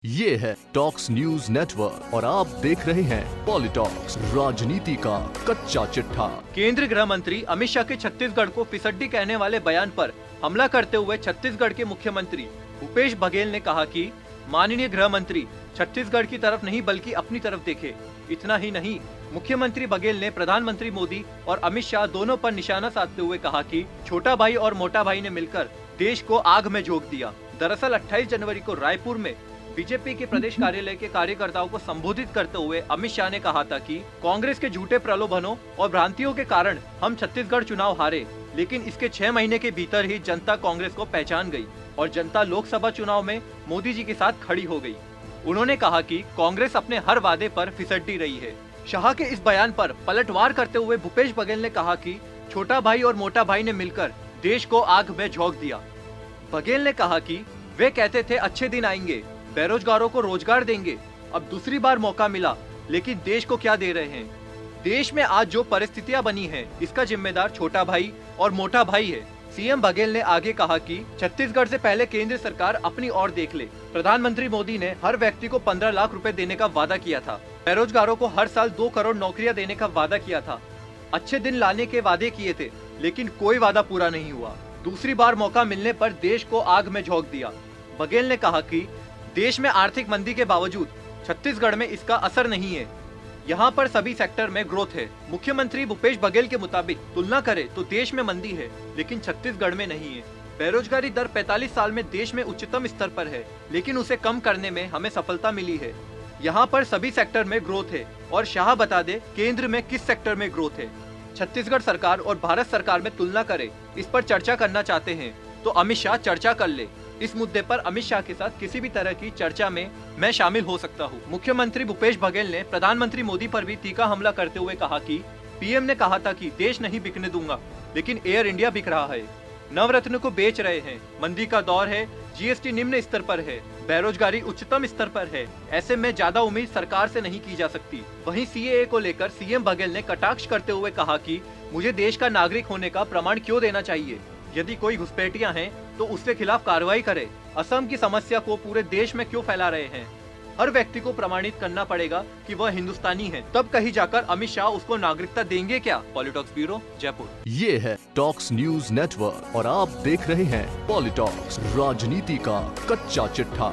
ये है talks news network और आप देख रहे हैं पॉलिटॉक्स, राजनीति का कच्चा चिट्ठा। केंद्रीय गृह मंत्री अमित शाह के छत्तीसगढ़ को फिसड्डी कहने वाले बयान पर हमला करते हुए छत्तीसगढ़ के मुख्यमंत्री भूपेश बघेल ने कहा कि माननीय गृह मंत्री छत्तीसगढ़ की तरफ नहीं बल्कि अपनी तरफ देखे। इतना ही नहीं, मुख्यमंत्री बघेल ने प्रधानमंत्री मोदी और अमित शाह दोनों पर निशाना साधते हुए कहा कि छोटा भाई और मोटा भाई ने मिलकर देश को आग में झोंक दिया। दरअसल 28 जनवरी को रायपुर में बीजेपी के प्रदेश कार्यालय के कार्यकर्ताओं को संबोधित करते हुए अमित शाह ने कहा था कि कांग्रेस के झूठे प्रलोभनों और भ्रांतियों के कारण हम छत्तीसगढ़ चुनाव हारे, लेकिन इसके 6 महीने के भीतर ही जनता कांग्रेस को पहचान गई और जनता लोकसभा चुनाव में मोदी जी के साथ खड़ी हो गई। उन्होंने कहा कि कांग्रेस अपने हर वादे पर फिसड्डी रही है। शाह के इस बयान पर पलटवार करते हुए भूपेश बघेल ने कहा कि छोटा भाई और मोटा भाई ने मिलकर देश को आग में झोंक दिया। बघेल ने कहा कि वे कहते थे अच्छे दिन आएंगे, बेरोजगारों को रोजगार देंगे। अब दूसरी बार मौका मिला, लेकिन देश को क्या दे रहे हैं? देश में आज जो परिस्थितियां बनी हैं, इसका जिम्मेदार छोटा भाई और मोटा भाई है। सीएम बघेल ने आगे कहा कि छत्तीसगढ़ से पहले केंद्र सरकार अपनी ओर देख ले। प्रधानमंत्री मोदी ने हर व्यक्ति को 15 लाख रुपए देने का वादा किया था। बेरोजगारों को हर साल 2 करोड़ नौकरियां देने का वादा किया था। अच्छे दिन लाने के वादे किए थे, लेकिन कोई वादा पूरा नहीं हुआ। दूसरी बार मौका मिलने पर देश को आग में झोंक दिया। बघेल ने कहा कि देश में आर्थिक मंदी के बावजूद छत्तीसगढ़ में इसका असर नहीं है। यहाँ पर सभी सेक्टर में ग्रोथ है। मुख्यमंत्री भूपेश बघेल के मुताबिक तुलना करें तो देश में मंदी है, लेकिन छत्तीसगढ़ में नहीं है। बेरोजगारी दर 45 साल में देश में उच्चतम स्तर पर है, लेकिन उसे कम करने में हमें सफलता मिली है। यहाँ पर सभी सेक्टर में ग्रोथ है और शाह बता दे केंद्र में किस सेक्टर में ग्रोथ है। छत्तीसगढ़ सरकार और भारत सरकार में तुलना करे, इस पर चर्चा करना चाहते हैं तो अमित शाह चर्चा कर ले। इस मुद्दे पर अमित शाह के साथ किसी भी तरह की चर्चा में मैं शामिल हो सकता हूं। मुख्यमंत्री भूपेश बघेल ने प्रधानमंत्री मोदी पर भी तीखा हमला करते हुए कहा कि पीएम ने कहा था कि देश नहीं बिकने दूंगा, लेकिन एयर इंडिया बिक रहा है। नवरत्न को बेच रहे हैं। मंदी का दौर है, जीएसटी निम्न स्तर पर है, बेरोजगारी उच्चतम स्तर पर है। ऐसे में ज्यादा उम्मीद सरकार से नहीं की जा सकती। वहीं सीएए को लेकर सीएम बघेल ने कटाक्ष करते हुए कहा कि मुझे देश का नागरिक होने का प्रमाण क्यों देना चाहिए? यदि कोई घुसपैठियां हैं तो उसके खिलाफ कार्रवाई करे। असम की समस्या को पूरे देश में क्यों फैला रहे हैं? हर व्यक्ति को प्रमाणित करना पड़ेगा कि वह हिंदुस्तानी है, तब कहीं जाकर अमित शाह उसको नागरिकता देंगे क्या? पॉलिटॉक्स ब्यूरो, जयपुर। ये है टॉक्स न्यूज नेटवर्क और आप देख रहे हैं पॉलिटॉक्स, राजनीति का कच्चा चिट्ठा।